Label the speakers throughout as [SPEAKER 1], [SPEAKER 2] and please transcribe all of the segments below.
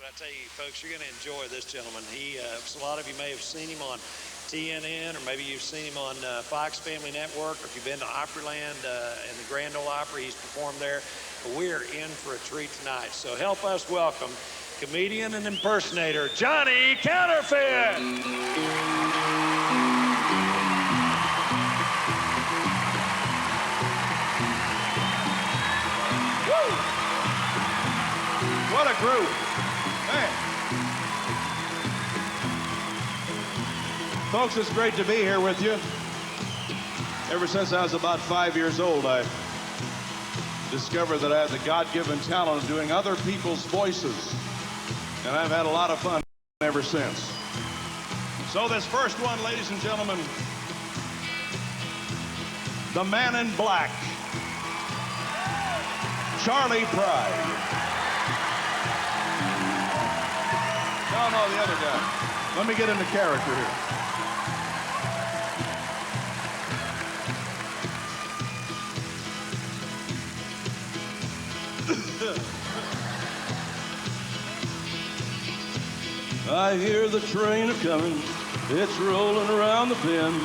[SPEAKER 1] But I tell you, folks, you're going to enjoy this gentleman. So a lot of you may have seen him on TNN, or maybe you've seen him on Fox Family Network, or if you've been to Opryland and the Grand Ole Opry, he's performed there. But we're in for a treat tonight. So help us welcome comedian and impersonator, Johnny Counterfit.
[SPEAKER 2] Woo! What a group. Man. Folks, it's great to be here with you. Ever since I was about 5 years old, I discovered that I had the God-given talent of doing other people's voices. And I've had a lot of fun ever since. So this first one, ladies and gentlemen, the man in black, Charlie Pride. No, the other guy. Let me get into character here. I hear the train a-comin', it's rolling around the bend,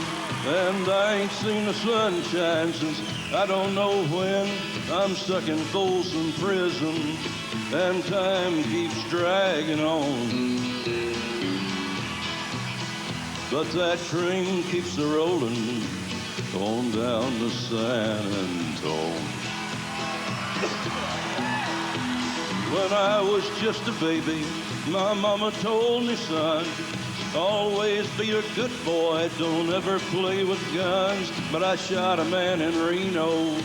[SPEAKER 2] and I ain't seen the sunshine since I don't know when. I'm stuck in Folsom Prison, and time keeps dragging on. But that train keeps a-rolling on down to San Antone. When I was just a baby, my mama told me, son, always be a good boy, don't ever play with guns. But I shot a man in Reno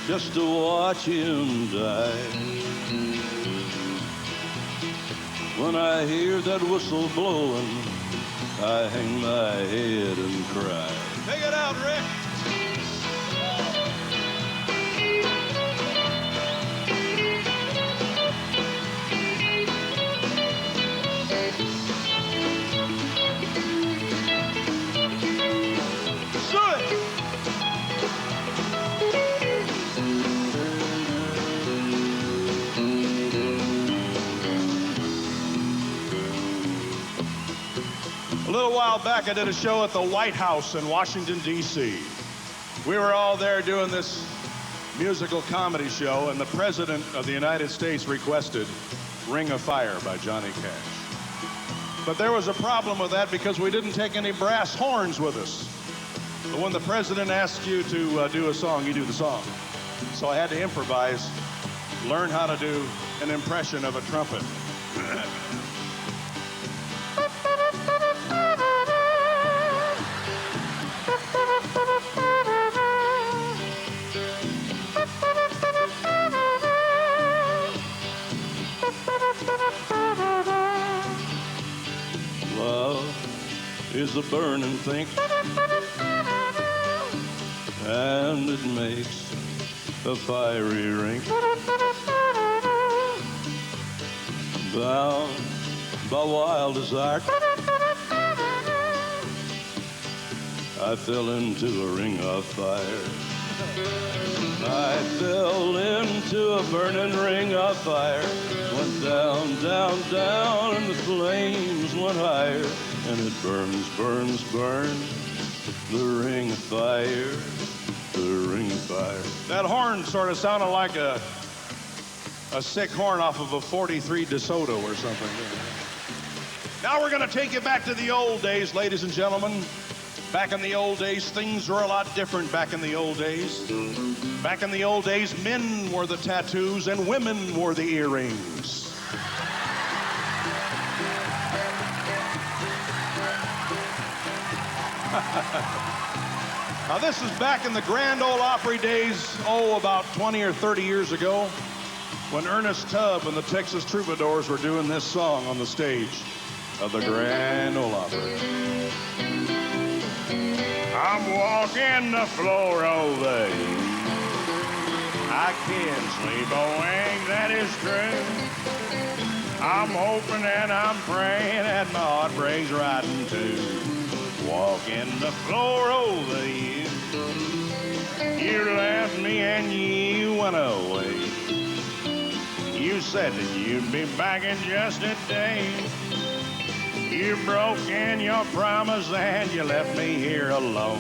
[SPEAKER 2] just to watch him die. When I hear that whistle blowing, I hang my head and cry. Take it out, Rick. A little while back, I did a show at the White House in Washington, D.C. We were all there doing this musical comedy show, and the President of the United States requested Ring of Fire by Johnny Cash. But there was a problem with that because we didn't take any brass horns with us. But when the President asks you to do a song, you do the song. So I had to improvise, learn how to do an impression of a trumpet. Love is a burning thing, and it makes a fiery ring. Bound by wild desire, I fell into a ring of fire. I fell into a burning ring of fire. Went down, down, down, and the flames went higher. And it burns, burns, burns, the ring of fire, the ring of fire. That horn sort of sounded like a sick horn off of a 43 DeSoto or something. Now we're going to take you back to the old days, ladies and gentlemen. Back in the old days, things were a lot different back in the old days. Back in the old days, men wore the tattoos and women wore the earrings. Now, this is back in the Grand Ole Opry days, about 20 or 30 years ago, when Ernest Tubb and the Texas Troubadours were doing this song on the stage of the Grand Ole Opry. I'm walking the floor of the hills. I can't sleep a wink, that is true. I'm hoping and I'm praying that my heart breaks right in two. Walking the floor over you. You left me and you went away. You said that you'd be back in just a day. You broke in your promise and you left me here alone.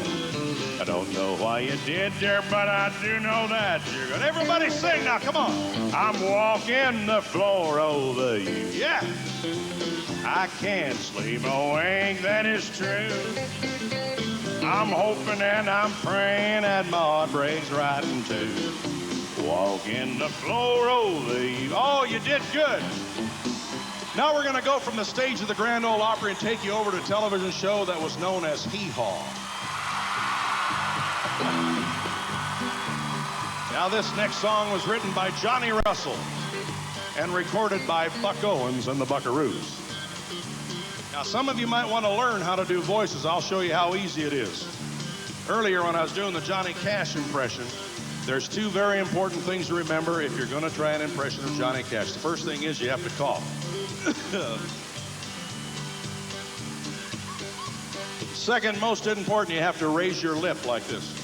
[SPEAKER 2] I don't know why you did, dear, but I do know that you're good. Everybody sing now, come on. I'm walking the floor over you. Yeah. I can't sleep awake, that is true. I'm hoping and I'm praying that my heart breaks right in two. Walking the floor over you. Oh, you did good. Now we're going to go from the stage of the Grand Ole Opry and take you over to a television show that was known as Hee Haw. Now this next song was written by Johnny Russell and recorded by Buck Owens and the Buckaroos. Now some of you might want to learn how to do voices. I'll show you how easy it is. Earlier when I was doing the Johnny Cash impression, there's two very important things to remember if you're going to try an impression of Johnny Cash. The first thing is you have to cough. Second most important, you have to raise your lip like this.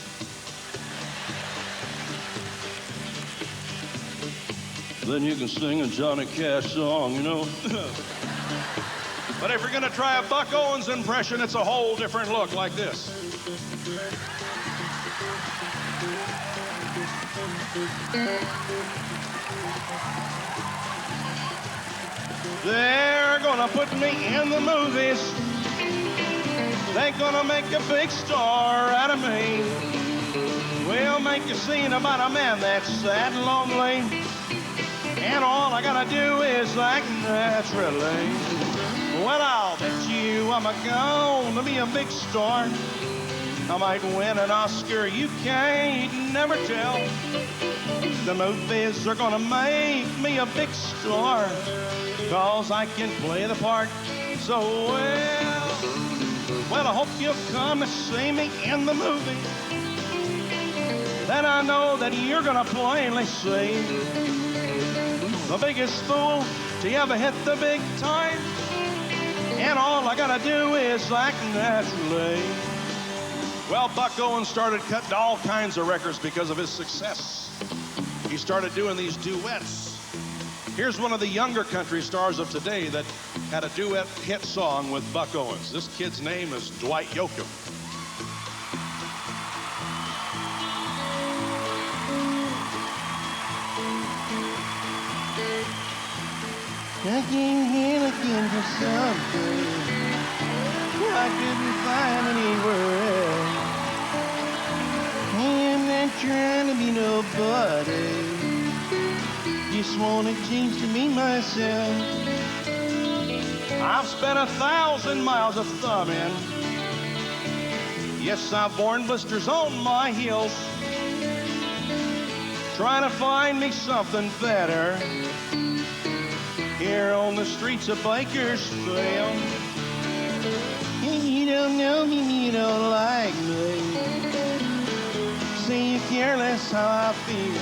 [SPEAKER 2] Then you can sing a Johnny Cash song, you know. But if you're going to try a Buck Owens impression, it's a whole different look like this. They're gonna put me in the movies. They're gonna make a big star out of me. We'll make a scene about a man that's sad and lonely, and all I gotta do is act naturally. Well, I'll bet you I'm gonna be a big star. I might win an Oscar, you can't never tell. The movies are gonna make me a big star, 'cause I can play the part so well. Well, I hope you'll come to see me in the movie. Then I know that you're gonna plainly see the biggest fool to ever hit the big time, and all I gotta do is act naturally. Well, Buck Owens started cutting all kinds of records because of his success. He started doing these duets. Here's one of the younger country stars of today that had a duet hit song with Buck Owens. This kid's name is Dwight Yoakam.
[SPEAKER 3] I came here looking for something I couldn't find anywhere else. I'm not trying to be nobody, just want a chance to be myself.
[SPEAKER 2] I've spent 1,000 miles of thumbing. Yes, I've worn blisters on my heels, trying to find me something better here on the streets of Bakersfield.
[SPEAKER 3] You don't know me, you don't like me. Say you care less how I feel.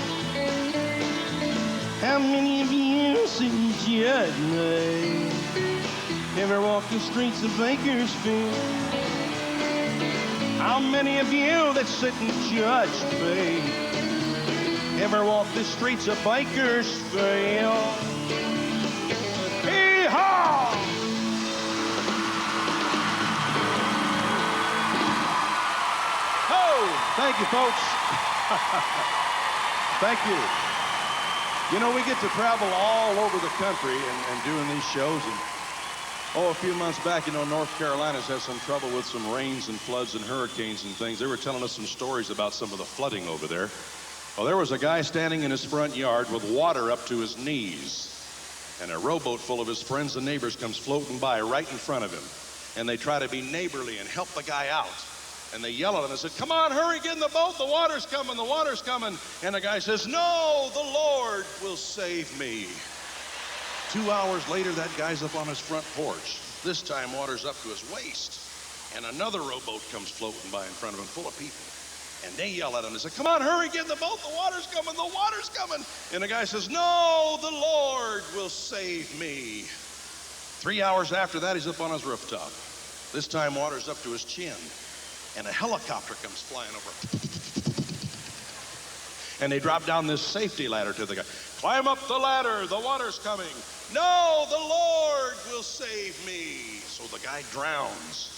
[SPEAKER 3] How many of you sit and judge me? Ever walk the streets of Bakersfield?
[SPEAKER 2] How many of you that sit and judge me ever walk the streets of Bakersfield? Hee-haw! Thank you, folks. Thank you. You know, we get to travel all over the country and doing these shows. And, a few months back, you know, North Carolina's had some trouble with some rains and floods and hurricanes and things. They were telling us some stories about some of the flooding over there. Well, there was a guy standing in his front yard with water up to his knees. And a rowboat full of his friends and neighbors comes floating by right in front of him. And they try to be neighborly and help the guy out. And they yell at him and said, "Come on, hurry, get in the boat, the water's coming, the water's coming." And the guy says, "No, the Lord will save me." 2 hours later, that guy's up on his front porch. This time, water's up to his waist. And another rowboat comes floating by in front of him, full of people. And they yell at him and say, "Come on, hurry, get in the boat, the water's coming, the water's coming." And the guy says, "No, the Lord will save me." 3 hours after that, he's up on his rooftop. This time, water's up to his chin. And a helicopter comes flying over.
[SPEAKER 4] And they drop down this safety ladder to the guy. Climb up the ladder, the water's coming. No, the Lord will save me. So the guy drowns.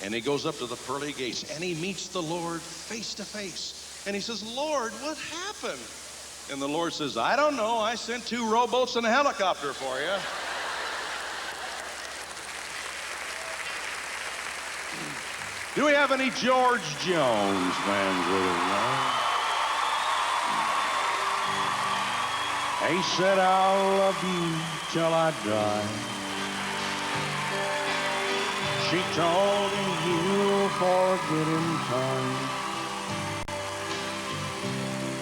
[SPEAKER 4] And he goes up to the pearly gates, and he meets the Lord face to face. And he says, Lord, what happened? And the Lord says, I don't know. I sent 2 rowboats and a helicopter for you. Do we have any George Jones fans with us now? He said, I'll love you till I die. She told him you'll forget in time.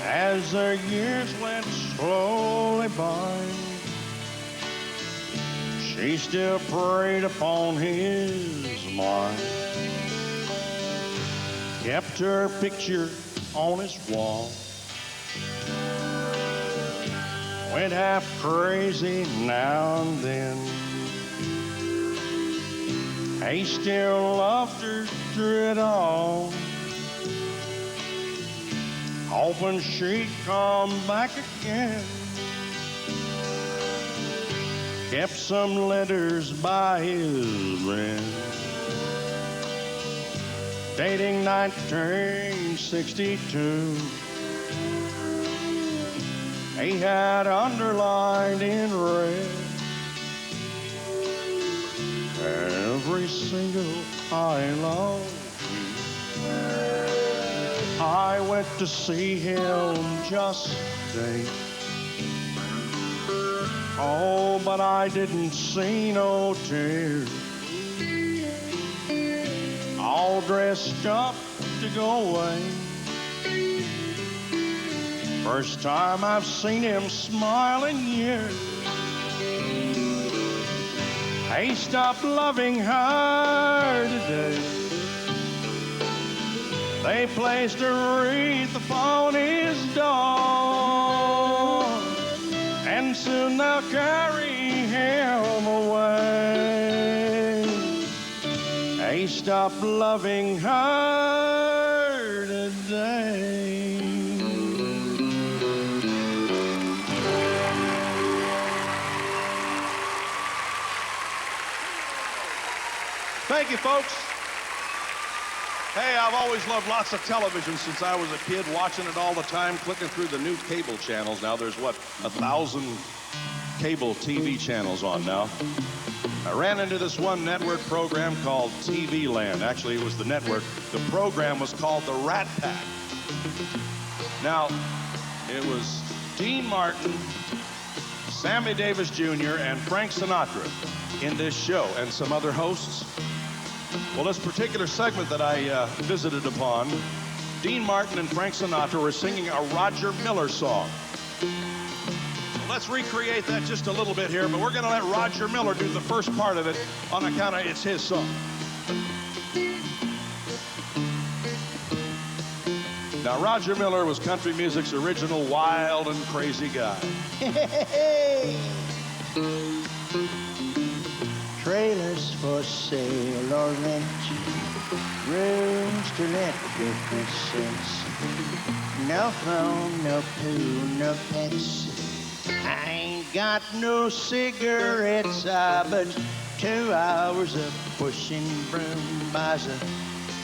[SPEAKER 4] As the years went slowly by, she still preyed upon his mind. Kept her picture on his wall. Went half crazy now and then. He still loved her through it all, hoping she'd come back again. Kept some letters by his bed, dating 1962. He had underlined in red every single I love you. I went to see him just today. Oh, but I didn't see no tears. All dressed up to go away. First time I've seen him smile in years. He stopped loving her today. They placed a wreath upon his door, and soon they'll carry him away. He stopped loving her today. Thank you, folks. Hey, I've always loved lots of television since I was a kid, watching it all the time, clicking through the new cable channels. Now there's, what, 1,000 cable TV channels on now. I ran into this one network program called TV Land. Actually, it was the network. The program was called The Rat Pack. Now, it was Dean Martin, Sammy Davis Jr., and Frank Sinatra in this show, and some other hosts. Well, this particular segment that I visited upon, Dean Martin and Frank Sinatra were singing a Roger Miller song. So let's recreate that just a little bit here, but we're going to let Roger Miller do the first part of it on account of it's his song. Now, Roger Miller was country music's original wild and crazy guy.
[SPEAKER 5] Trailers for sale or rent, rooms to let 50 cents. No phone, no poo, no pets. I ain't got no cigarettes, but 2 hours of pushing broom buys a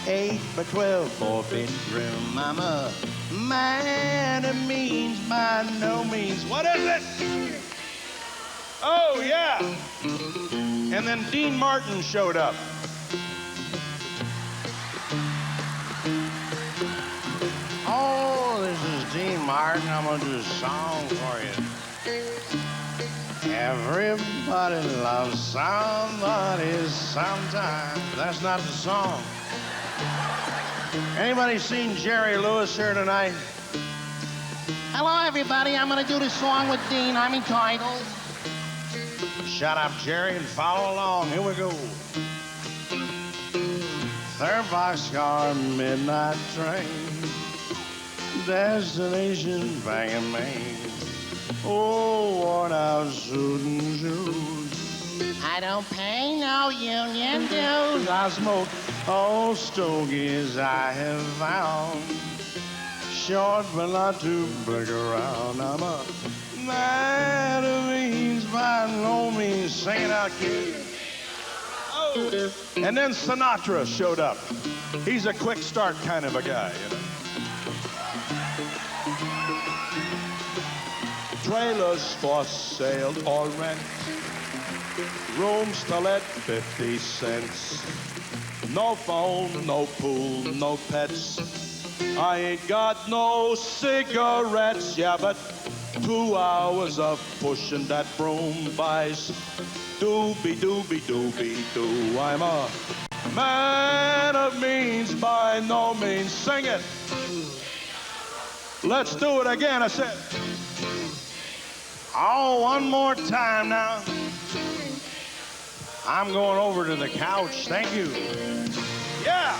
[SPEAKER 5] 8 by 12 4-bedroom. I'm a man of means by no means. What is it?
[SPEAKER 4] Oh, yeah. And then Dean Martin showed up.
[SPEAKER 5] Oh, this is Dean Martin. I'm gonna do a song for you. Everybody loves somebody sometime. That's not the song. Anybody seen Jerry Lewis here tonight? Hello, everybody. I'm gonna do this song with Dean. I'm entitled. Shut up, Jerry, and follow along. Here we go. Third boxcar, midnight train, destination Bangor, Maine. Oh, worn out suit and shoes. I don't pay no union dues. I smoke old stogies I have found. short, but not too big around. I'm a man of means by no means. Sing it out, kid. Oh.
[SPEAKER 4] And then Sinatra showed up. He's a quick start kind of a guy, you know. Trailers for sale or rent. Rooms to let 50 cents. No phone, no pool, no pets. I ain't got no cigarettes, yeah, but 2 hours of pushing that broom buys doobie doobie doobie doo. I'm a man of means by no means. Sing it. Let's do it again. I said,
[SPEAKER 5] oh, one more time now. I'm going over to the couch. Thank you.
[SPEAKER 4] yeah.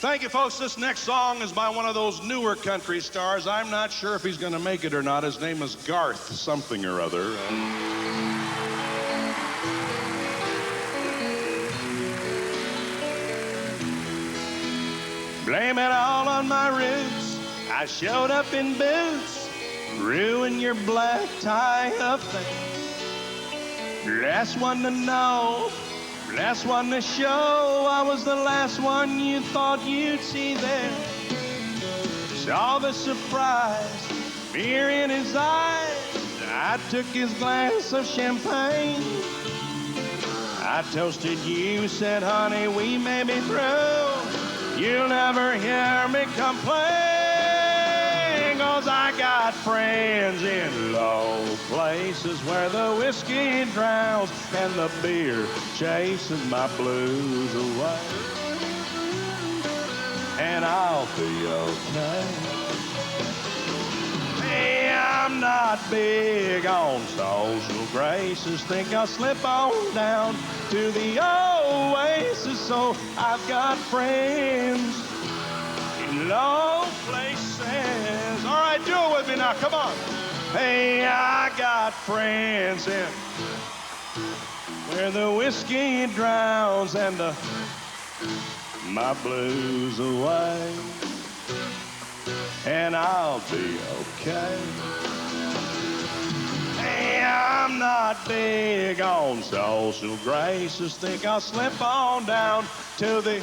[SPEAKER 4] Thank you, folks. This next song is by one of those newer country stars. I'm not sure if he's going to make it or not. His name is Garth something or other.
[SPEAKER 5] Blame it all on my roots. I showed up in boots. Ruin your black tie up there. Last one to know. Last one to show. I was the last one you thought you'd see there. Saw the surprise, fear in his eyes. I took his glass of champagne. I toasted you, said, honey, we may be through. You'll never hear me complain, 'cause I got friends in low places where the whiskey drowns and the beer chases my blues away. And I'll be okay. Hey, I'm not big on social graces. Think I'll slip on down to the oasis. So I've got friends in low places. All right, do it with me now. Come on. Hey, I got friends in where the whiskey drowns and my blues away. And I'll be okay. Hey, I'm not big on social graces. Think I'll slip on down to the...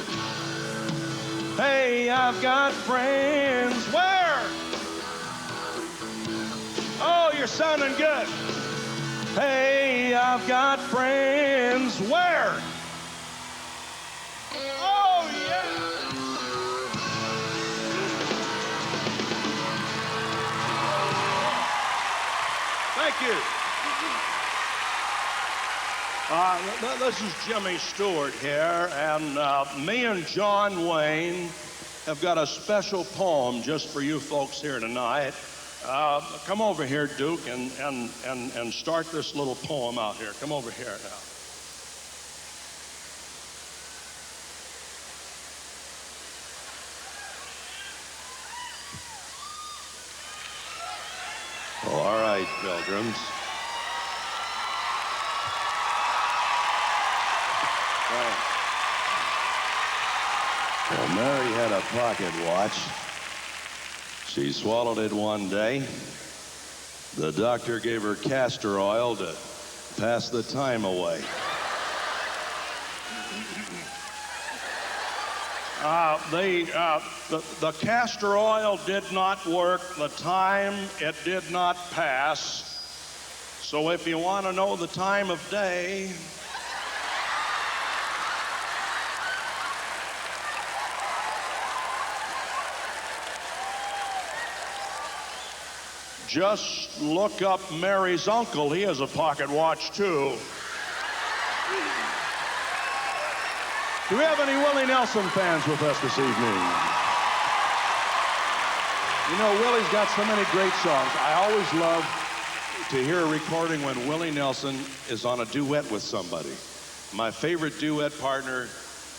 [SPEAKER 5] Hey, I've got friends. Where? Oh, you're sounding good. Hey, I've got friends. Where? Oh, yeah. Thank you. This is Jimmy Stewart here, and me and John Wayne have got a special poem just for you folks here tonight. Come over here, Duke, and start this little poem out here. Come over here now. All right, pilgrims. Well, Mary had a pocket watch. She swallowed it one day. The doctor gave her castor oil to pass the time away. The castor oil did not work. The time, it did not pass. So if you want to know the time of day, just look up Mary's uncle. He has a pocket watch, too. Do we have any Willie Nelson fans with us this evening? You know, Willie's got so many great songs. I always love to hear a recording when Willie Nelson is on a duet with somebody. My favorite duet partner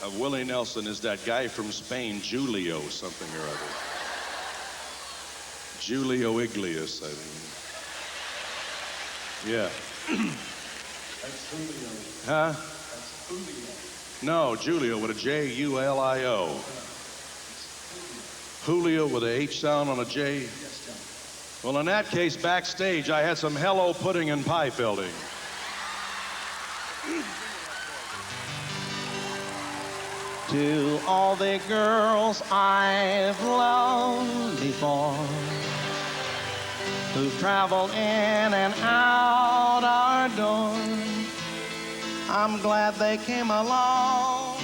[SPEAKER 5] of Willie Nelson is that guy from Spain, Julio something or other. Julio Iglesias, I think. Yeah.
[SPEAKER 2] That's Julio.
[SPEAKER 4] Huh?
[SPEAKER 2] That's Julio.
[SPEAKER 4] No, Julio with a Julio. Julio with a H sound on a J?
[SPEAKER 2] Yes, John.
[SPEAKER 4] Well, in that case, backstage, I had some hello pudding and pie filling.
[SPEAKER 5] To all the girls I've loved before, who've traveled in and out our door, I'm glad they came along.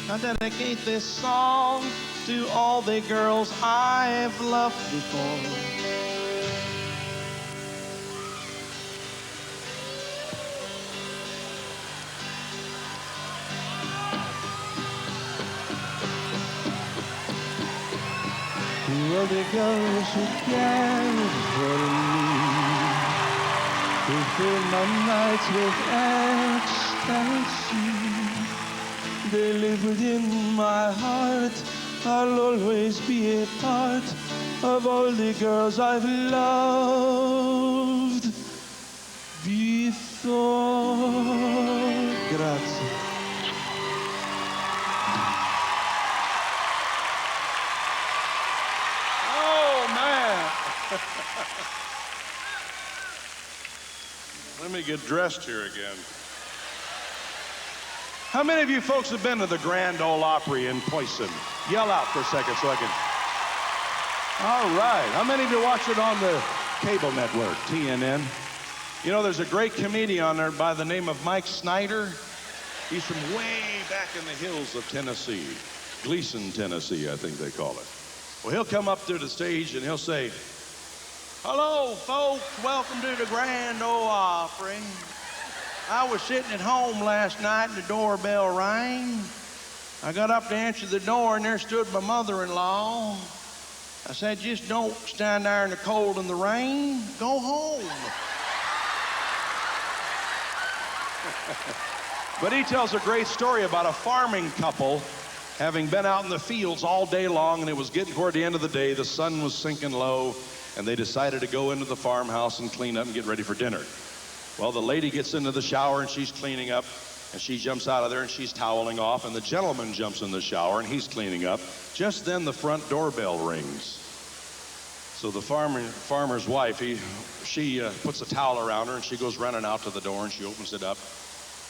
[SPEAKER 5] I dedicate this song to all the girls I've loved before. To all the girls who cared for me, who filled my nights with ecstasy. They live within my heart. I'll always be a part of all the girls I've loved before. Grazie.
[SPEAKER 4] Oh, man. Let me get dressed here again. How many of you folks have been to the Grand Ole Opry in Poison? Yell out for a second so I can. All right. How many of you watch it on the cable network, TNN? You know, there's a great comedian on there by the name of Mike Snyder. He's from way back in the hills of Tennessee. Gleason, Tennessee, I think they call it. Well, he'll come up to the stage and he'll say, "Hello, folks. Welcome to the Grand Ole Opry. I was sitting at home last night and the doorbell rang. I got up to answer the door and there stood my mother-in-law. I said, just don't stand there in the cold and the rain. Go home." But he tells a great story about a farming couple having been out in the fields all day long, and it was getting toward the end of the day. The sun was sinking low, and they decided to go into the farmhouse and clean up and get ready for dinner. Well, the lady gets into the shower and she's cleaning up, and she jumps out of there and she's toweling off, and the gentleman jumps in the shower and he's cleaning up. Just then the front doorbell rings. So the farmer's wife, she puts a towel around her and she goes running out to the door and she opens it up,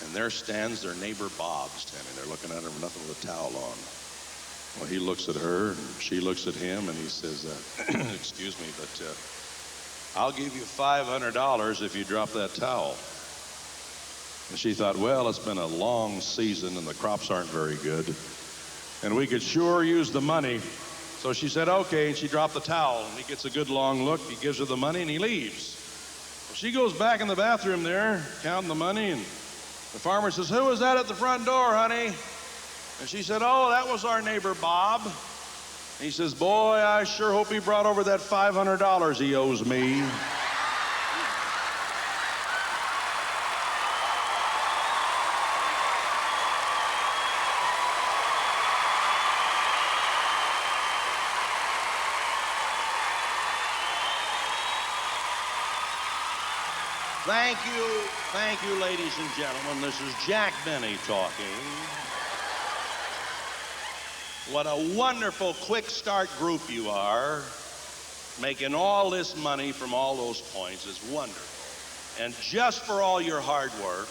[SPEAKER 4] and there stands their neighbor Bob standing there looking at her with nothing with a towel on. Well, he looks at her and she looks at him and he says, excuse me, but I'll give you $500 if you drop that towel. And she thought, well, it's been a long season and the crops aren't very good, and we could sure use the money. So she said, okay, and she dropped the towel, and he gets a good long look. He gives her the money and he leaves. She goes back in the bathroom there, counting the money, and the farmer says, who was that at the front door, honey? And she said, oh, that was our neighbor Bob. And he says, boy, I sure hope he brought over that $500 he owes me. Thank you, ladies and gentlemen. This is Jack Benny talking. What a wonderful quick start group you are. Making all this money from all those points is wonderful. And just for all your hard work,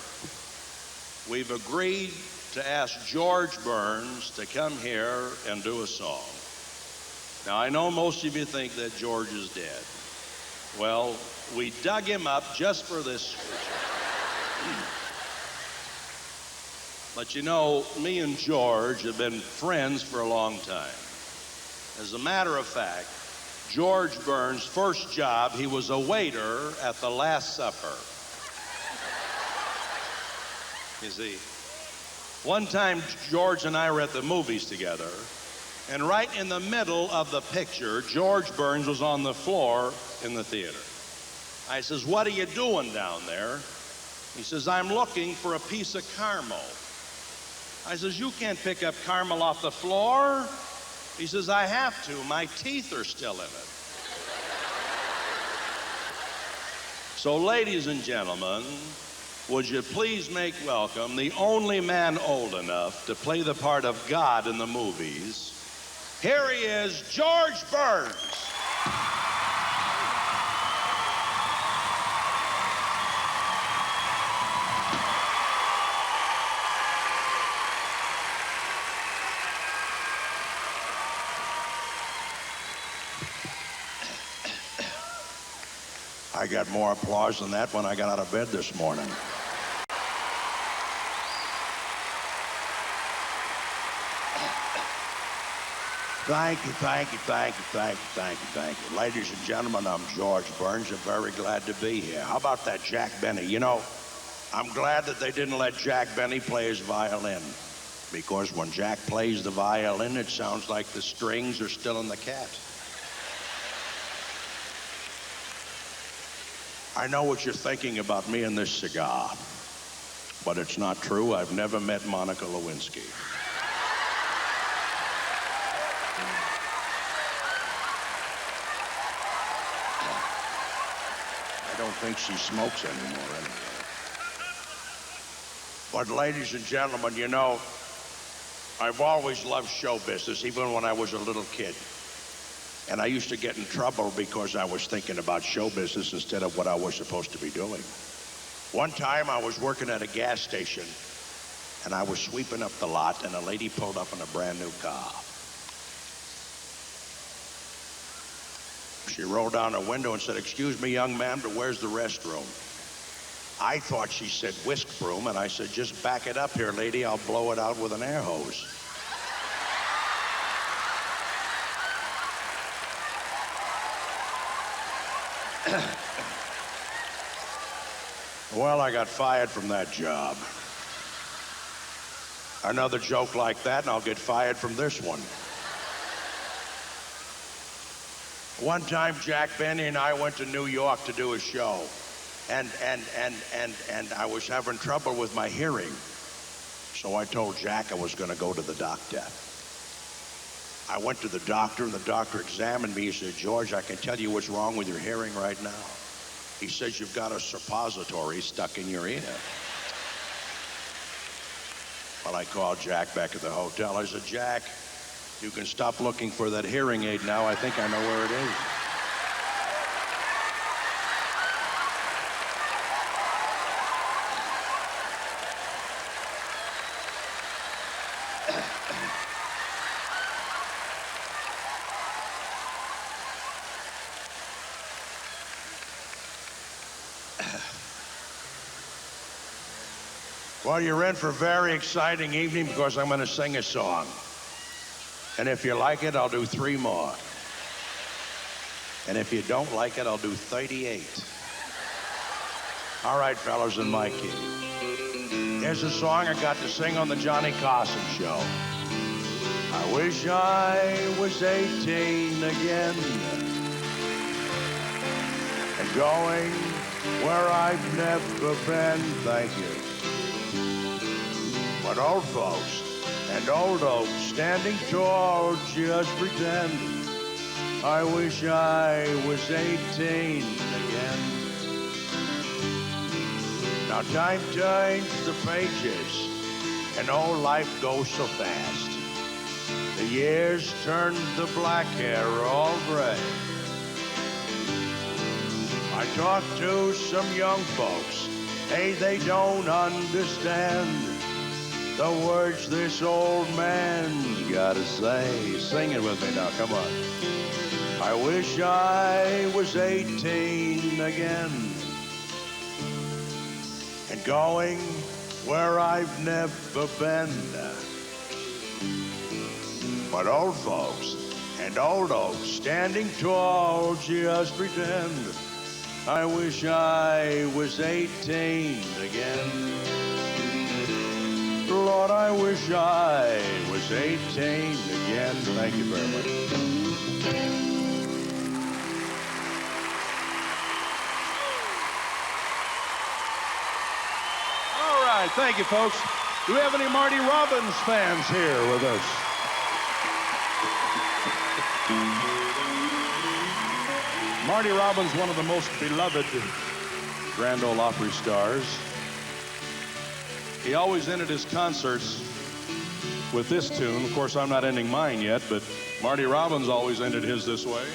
[SPEAKER 4] we've agreed to ask George Burns to come here and do a song. Now, I know most of you think that George is dead. Well, we dug him up just for this. But you know, me and George have been friends for a long time. As a matter of fact, George Burns' first job, he was a waiter at the Last Supper. You see, one time George and I were at the movies together, and right in the middle of the picture, George Burns was on the floor in the theater. I says, what are you doing down there? He says, I'm looking for a piece of caramel. I says, you can't pick up caramel off the floor. He says, I have to. My teeth are still in it. So, ladies and gentlemen, would you please make welcome the only man old enough to play the part of God in the movies? Here he is, George Burns. I got more applause than that when I got out of bed this morning. Thank you, thank you, thank you, thank you, thank you, thank you. Ladies and gentlemen, I'm George Burns. I'm very glad to be here. How about that Jack Benny? You know, I'm glad that they didn't let Jack Benny play his violin, because when Jack plays the violin, it sounds like the strings are still in the cat. I know what you're thinking about me and this cigar, but it's not true. I've never met Monica Lewinsky. I don't think she smokes anymore anyway. But ladies and gentlemen, you know, I've always loved show business, even when I was a little kid. And I used to get in trouble because I was thinking about show business instead of what I was supposed to be doing. One time I was working at a gas station and I was sweeping up the lot and a lady pulled up in a brand new car. She rolled down her window and said, "Excuse me, young man, but where's the restroom?" I thought she said whisk broom, and I said, "Just back it up here, lady. I'll blow it out with an air hose." Well, I got fired from that job. Another joke like that, and I'll get fired from this one. One time, Jack Benny and I went to New York to do a show, and I was having trouble with my hearing. So I told Jack I was going to go to the doctor. I went to the doctor, and the doctor examined me. He said, "George, I can tell you what's wrong with your hearing right now." He says, "You've got a suppository stuck in your ear." Well, I called Jack back at the hotel. I said, "Jack, you can stop looking for that hearing aid now. I think I know where it is." Well, you're in for a very exciting evening because I'm going to sing a song. And if you like it, I'll do 3 more. And if you don't like it, I'll do 38. All right, fellas, in my key. Here's a song I got to sing on the Johnny Carson show. I wish I was 18 again and going where I've never been. Thank you. But old folks and old oaks standing tall just pretend I wish I was 18 again. Now time turns the pages and old life goes so fast. The years turn the black hair all gray. I talk to some young folks, hey, they don't understand the words this old man's gotta say. Sing it with me now, come on. I wish I was 18 again and going where I've never been. But old folks and old oaks standing tall just pretend I wish I was 18 again. Lord, I wish I was 18 again. Thank you very much. All right, thank you, folks. Do we have any Marty Robbins fans here with us? Marty Robbins, one of the most beloved Grand Ole Opry stars. He always ended his concerts with this tune. Of course, I'm not ending mine yet, but Marty Robbins always ended his this way.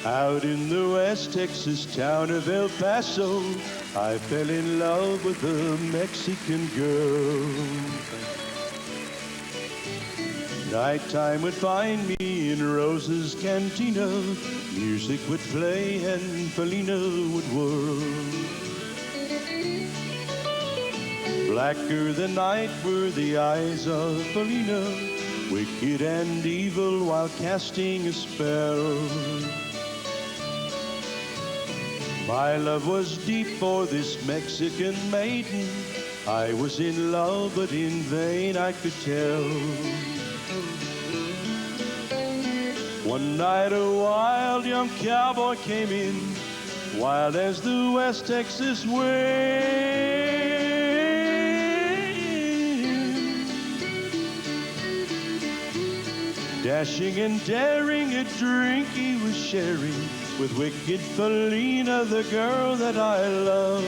[SPEAKER 3] Out in the West Texas town of El Paso, I fell in love with a Mexican girl. Nighttime would find me in Rosa's cantina. Music would play and Felina would whirl. Blacker than night were the eyes of Felina, wicked and evil while casting a spell. My love was deep for this Mexican maiden. I was in love, but in vain I could tell. One night a wild young cowboy came in, wild as the West Texas wind. Dashing and daring, a drink he was sharing with wicked Felina, the girl that I love.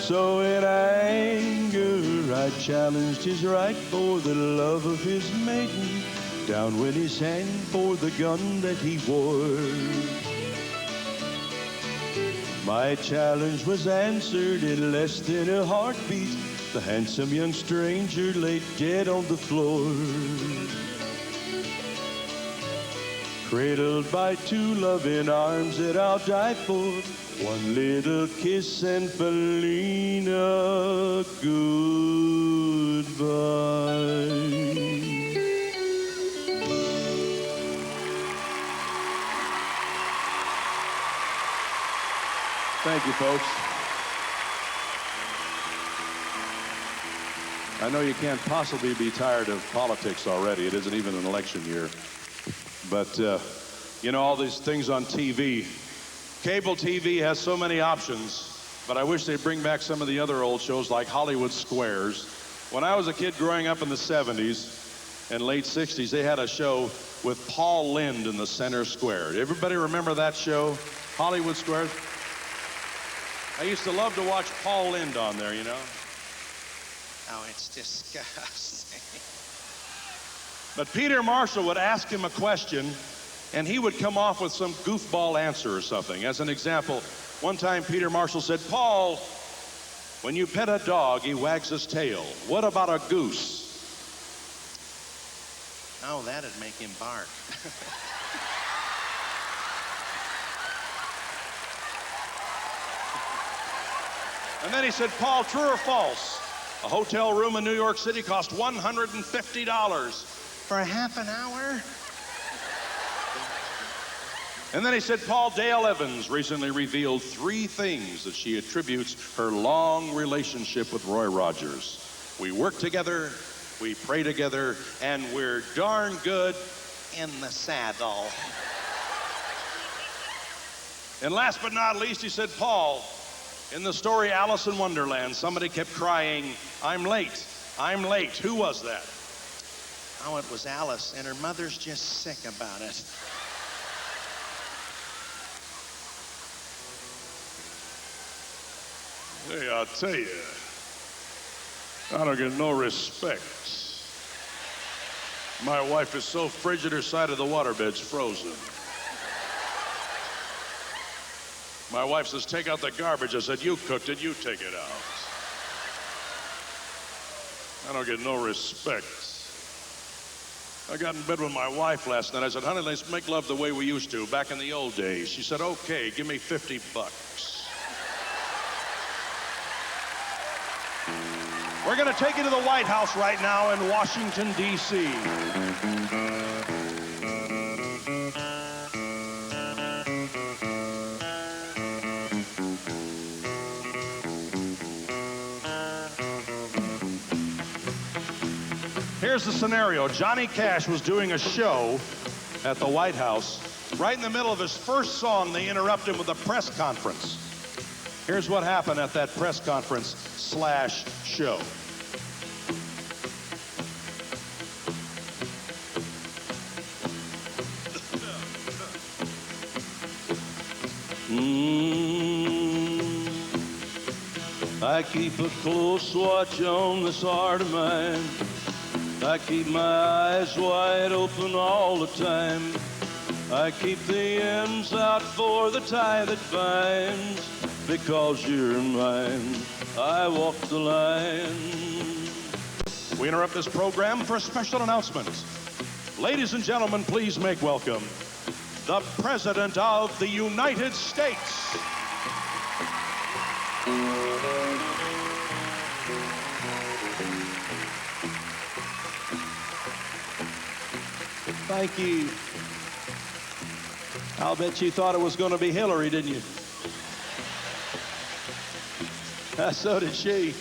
[SPEAKER 3] So in anger I challenged his right for the love of his maiden. Down went his hand for the gun that he wore. My challenge was answered in less than a heartbeat. The handsome young stranger lay dead on the floor. Cradled by two loving arms that I'll die for. One little kiss and Felina, goodbye.
[SPEAKER 4] Thank you, folks. I know you can't possibly be tired of politics already. It isn't even an election year. But, you know, all these things on TV. Cable TV has so many options, but I wish they'd bring back some of the other old shows like Hollywood Squares. When I was a kid growing up in the 70s and late 60s, they had a show with Paul Lynde in the center square. Everybody remember that show, Hollywood Squares? I used to love to watch Paul Lynde on there, you know.
[SPEAKER 5] Oh, it's disgusting.
[SPEAKER 4] But Peter Marshall would ask him a question, and he would come off with some goofball answer or something. As an example, one time Peter Marshall said, "Paul, when you pet a dog, he wags his tail. What about a goose?"
[SPEAKER 5] Oh, that'd make him bark.
[SPEAKER 4] And then he said, "Paul, true or false? A hotel room in New York City cost $150.
[SPEAKER 5] For a half an hour?
[SPEAKER 4] And then he said, "Paul, Dale Evans recently revealed 3 things that she attributes her long relationship with Roy Rogers. We work together, we pray together, and we're darn good
[SPEAKER 5] In the saddle.
[SPEAKER 4] And last but not least, he said, "Paul, in the story Alice in Wonderland, somebody kept crying, 'I'm late, I'm late.' Who was that?"
[SPEAKER 5] Oh, it was Alice, and her mother's just sick about it.
[SPEAKER 4] Hey, I'll tell you, I don't get no respect. My wife is so frigid, her side of the waterbed's frozen. My wife says, "Take out the garbage." I said, "You cooked it, you take it out." I don't get no respect. I got in bed with my wife last night. I said, "Honey, let's make love the way we used to back in the old days." She said, "Okay, give me $50. We're going to take you to the White House right now in Washington, D.C. Here's the scenario. Johnny Cash was doing a show at the White House. Right in the middle of his first song, they interrupt him with a press conference. Here's what happened at that press conference / show.
[SPEAKER 2] I keep a close watch on this heart of mine. I keep my eyes wide open all the time. I keep the ends out for the tie that binds. Because you're mine, I walk the line.
[SPEAKER 4] We interrupt this program for a special announcement. Ladies and gentlemen, please make welcome the President of the United States.
[SPEAKER 3] Thank you. I'll bet you thought it was going to be Hillary, didn't you? So did she.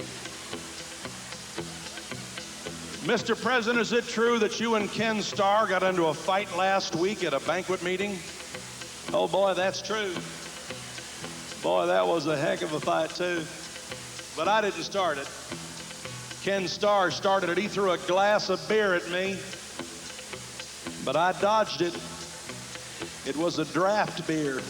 [SPEAKER 4] Mr. President, is it true that you and Ken Starr got into a fight last week at a banquet meeting?
[SPEAKER 3] Oh, boy, that's true. Boy, that was a heck of a fight, too. But I didn't start it. Ken Starr started it. He threw a glass of beer at me. But I dodged it. It was a draft beer.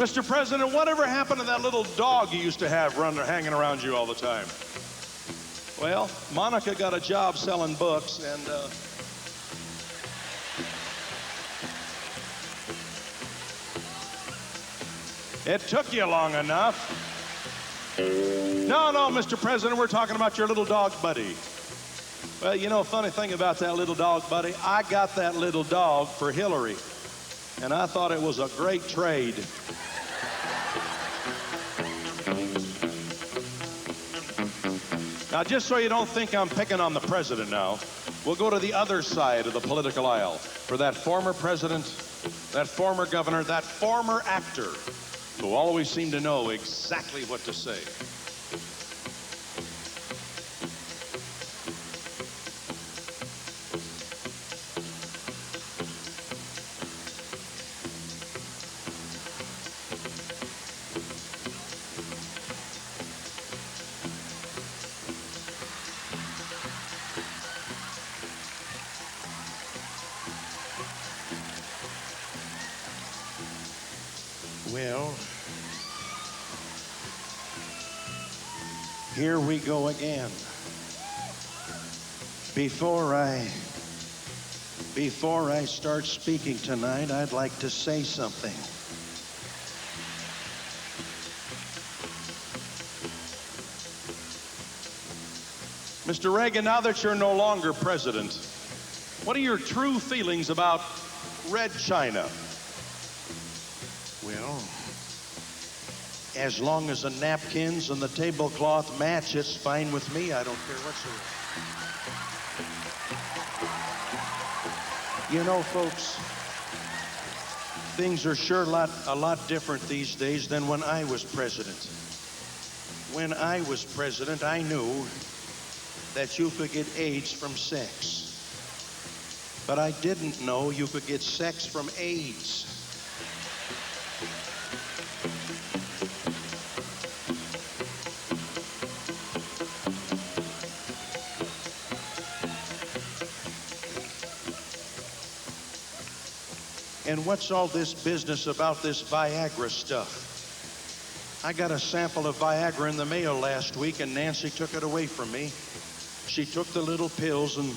[SPEAKER 4] Mr. President, whatever happened to that little dog you used to have hanging around you all the time?
[SPEAKER 3] Well, Monica got a job selling books, and
[SPEAKER 4] It took you long enough. No, Mr. President, we're talking about your little dog buddy.
[SPEAKER 3] well, you know, funny thing about that little dog, buddy, I got that little dog for Hillary, and I thought it was a great trade.
[SPEAKER 4] Now, just so you don't think I'm picking on the president now, we'll go to the other side of the political aisle for that former president, that former governor, that former actor who always seemed to know exactly what to say.
[SPEAKER 5] Well, here we go again. Before I start speaking tonight, I'd like to say something.
[SPEAKER 4] Mr. Reagan, now that you're no longer president, what are your true feelings about Red China?
[SPEAKER 5] Well, as long as the napkins and the tablecloth match, it's fine with me. I don't care whatsoever. You know, folks, things are sure a lot different these days than when I was president. When I was president, I knew that you could get AIDS from sex. But I didn't know you could get sex from AIDS. And what's all this business about this Viagra stuff? I got a sample of Viagra in the mail last week, and Nancy took it away from me. She took the little pills and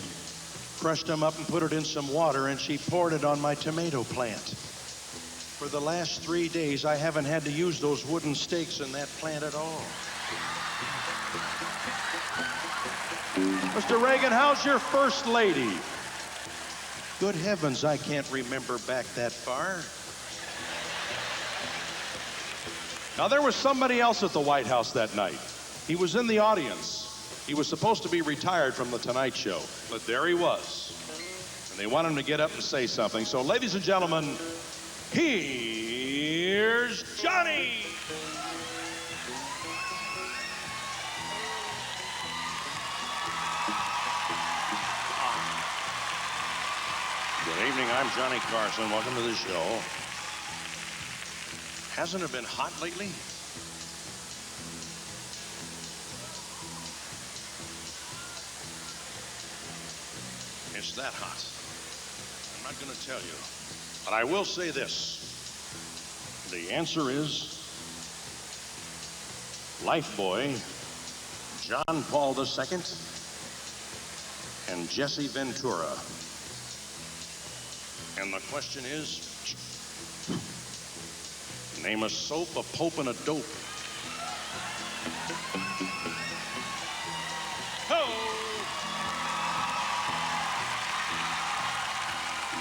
[SPEAKER 5] crushed them up and put it in some water, and she poured it on my tomato plant. For the last 3 days, I haven't had to use those wooden stakes in that plant at all.
[SPEAKER 4] Mr. Reagan, how's your first lady?
[SPEAKER 5] Good heavens, I can't remember back that far.
[SPEAKER 4] Now, there was somebody else at the White House that night. He was in the audience. He was supposed to be retired from the Tonight Show, but there he was. And they want him to get up and say something. So, ladies and gentlemen, here's Johnny. Good evening, I'm Johnny Carson. Welcome to the show. Hasn't it been hot lately? that hot? I'm not going to tell you. But I will say this. The answer is Lifebuoy, John Paul II, and Jesse Ventura. And the question is, name a soap, a pope, and a dope.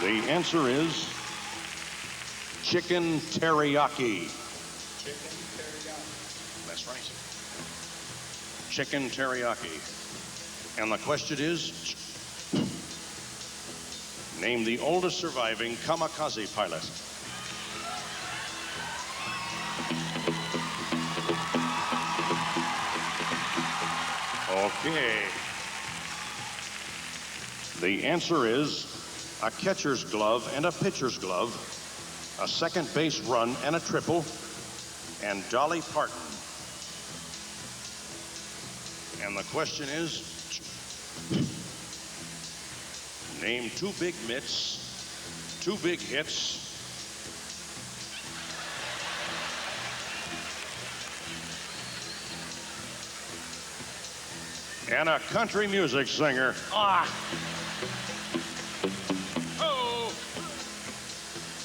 [SPEAKER 4] The answer is chicken teriyaki.
[SPEAKER 1] Chicken teriyaki.
[SPEAKER 4] That's right. Chicken teriyaki. And the question is, name the oldest surviving kamikaze pilot. Okay. The answer is a catcher's glove and a pitcher's glove, a second base run and a triple, and Dolly Parton. And the question is, name two big mitts, two big hits, and a country music singer.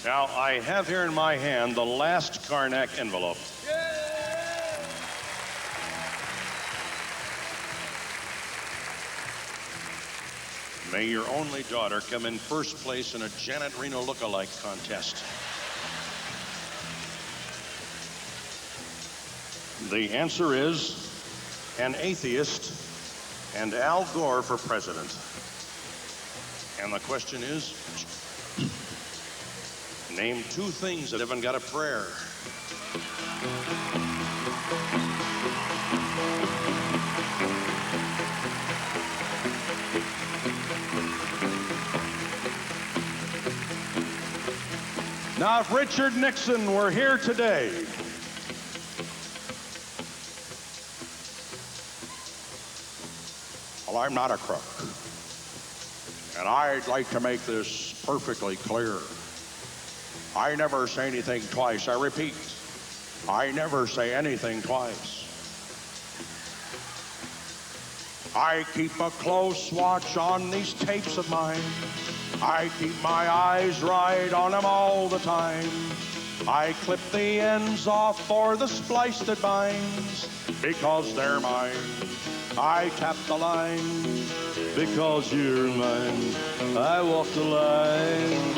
[SPEAKER 4] Now, I have here in my hand the last Karnak envelope. May your only daughter come in first place in a Janet Reno look-alike contest. The answer is an atheist and Al Gore for president. And the question is, name two things that haven't got a prayer.
[SPEAKER 3] Now, if Richard Nixon were here today,
[SPEAKER 4] Well, I'm not a crook. And I'd like to make this perfectly clear. I never say anything twice. I repeat, I never say anything twice. I keep a close watch on these tapes of mine. I keep my eyes right on them all the time. I clip the ends off for the splice that binds, because they're mine. I tap the line,
[SPEAKER 2] because you're mine. I walk the line.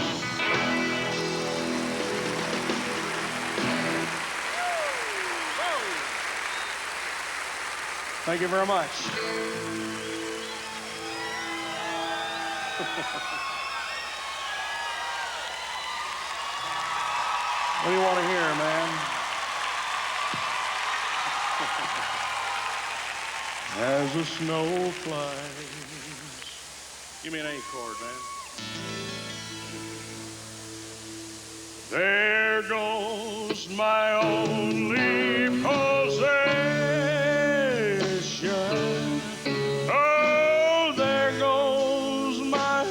[SPEAKER 3] thank you very much. What do you want to hear, man?
[SPEAKER 2] As the snow flies.
[SPEAKER 4] give me an A chord, man.
[SPEAKER 2] There goes my only possession. Oh, there goes my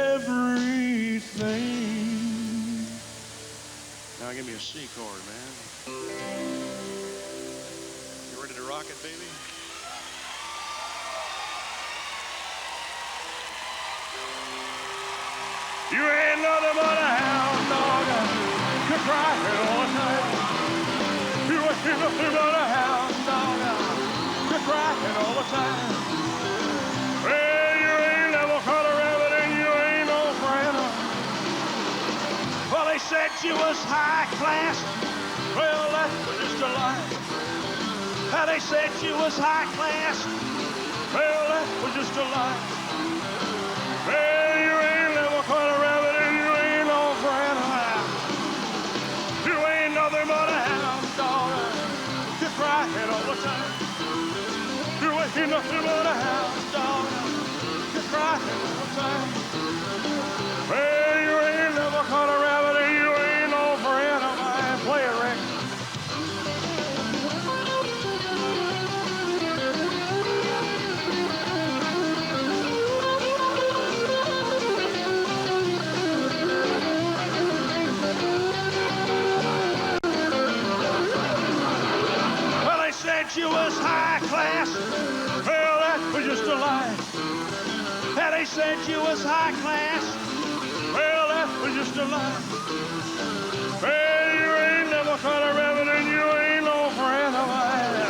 [SPEAKER 2] everything.
[SPEAKER 4] Now give me a C chord, man. You ready to rock it, baby?
[SPEAKER 2] You ain't nothing but a hound dog. You cry all the time. You ain't nothing but a hound dog. You cry all the time. Well, you ain't never caught a rabbit and you ain't no friend. Well, they said you was high class. Well, that was just a lie. They said you was high class. Well, that was just a lie. Well, you ain't never caught a rabbit and you ain't no friend. You ain't nothing but a hound dog. You cry all the time. You ain't nothing but a hound dog. You cry all the time. Well, you ain't never caught a rabbit and you ain't no friend of mine. Play it, Rick.
[SPEAKER 3] They said you was high class. Well, that was just a lie. Well, you ain't never caught a rabbit and you ain't no friend of mine.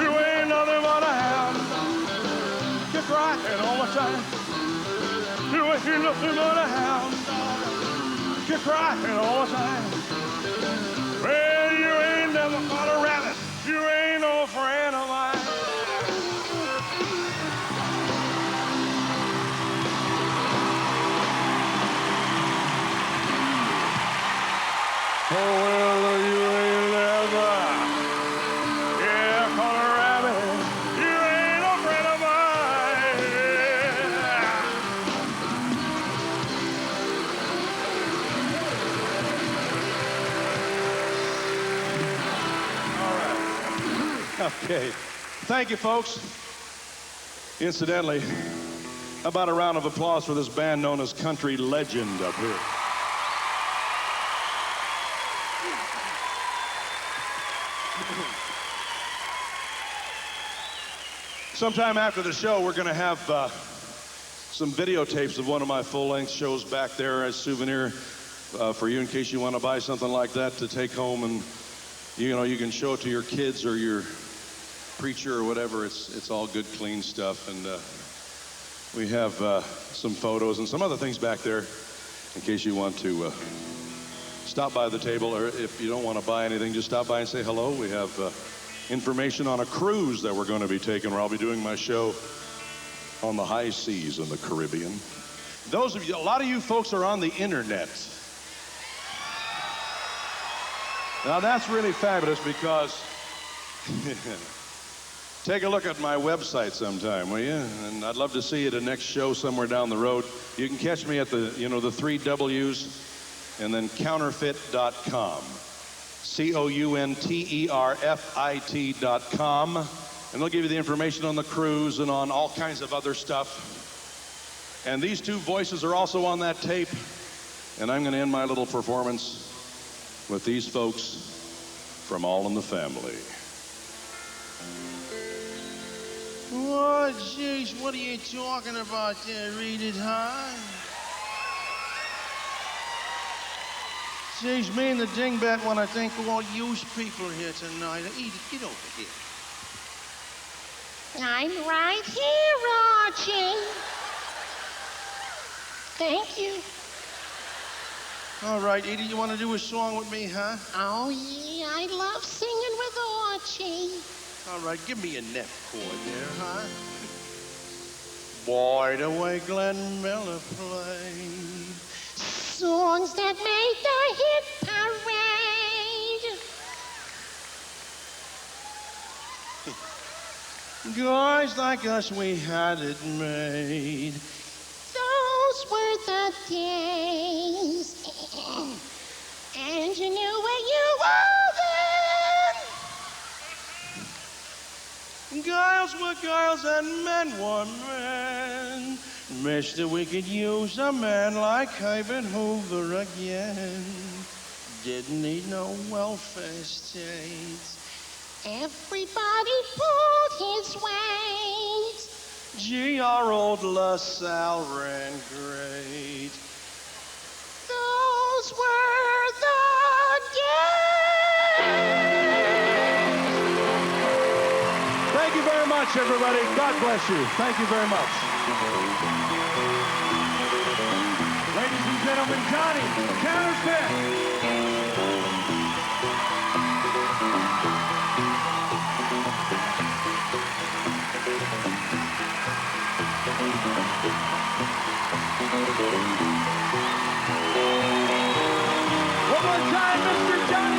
[SPEAKER 3] You ain't nothing but a hound. You're crying all the time. You ain't nothing but a hound. You're crying all the time. Well, you ain't never caught a rabbit. You ain't no friend of mine. Oh, well, you ain't never, yeah, caught a rabbit. You ain't no friend of mine. Yeah. All right. Okay. Thank you, folks. Incidentally, how about a round of applause for this band known as Country Legend up here? Sometime after the show, we're going to have some videotapes of one of my full-length shows back there as souvenir for you in case you want to buy something like that to take home, and you know you can show it to your kids or your preacher or whatever. It's all good, clean stuff, and we have some photos and some other things back there in case you want to stop by the table, or if you don't want to buy anything, just stop by and say hello. We have information on a cruise that we're going to be taking, where I'll be doing my show on the high seas in the Caribbean. Those of you, a lot of you folks are on the internet. Now that's really fabulous because take a look at my website sometime, will you? And I'd love to see you at the next show somewhere down the road. You can catch me at the, the 3 W's and then counterfit.com. COUNTERFIT.com, and they'll give you the information on the cruise and on all kinds of other stuff. And these two voices are also on that tape, and I'm going to end my little performance with these folks from All in the Family.
[SPEAKER 5] Oh, jeez, what are you talking about there? Read it high. Jeez, me and the dingbat want to thank all you people here tonight. Edith, get over here.
[SPEAKER 6] I'm right here, Archie. Thank you.
[SPEAKER 5] All right, Edie, you want to do a song with me, huh?
[SPEAKER 6] Oh, yeah, I love singing with Archie.
[SPEAKER 5] All right, give me a net chord there, huh? Boy, the way Glenn Miller played.
[SPEAKER 6] Songs that made the hit parade.
[SPEAKER 5] Guys like us, we had it made.
[SPEAKER 6] Those were the days. And you knew where you were then.
[SPEAKER 5] Girls were girls and men were men. Mister, we could use a man like Ivan Hoover again. Didn't need no welfare states.
[SPEAKER 6] Everybody pulled his weight.
[SPEAKER 5] Gee, our old LaSalle ran great.
[SPEAKER 6] Those were the days.
[SPEAKER 3] Thank you very much, everybody. God bless you. Thank you very much. Ladies and gentlemen, Johnny, Counterfit. One more time, Mr. Johnny.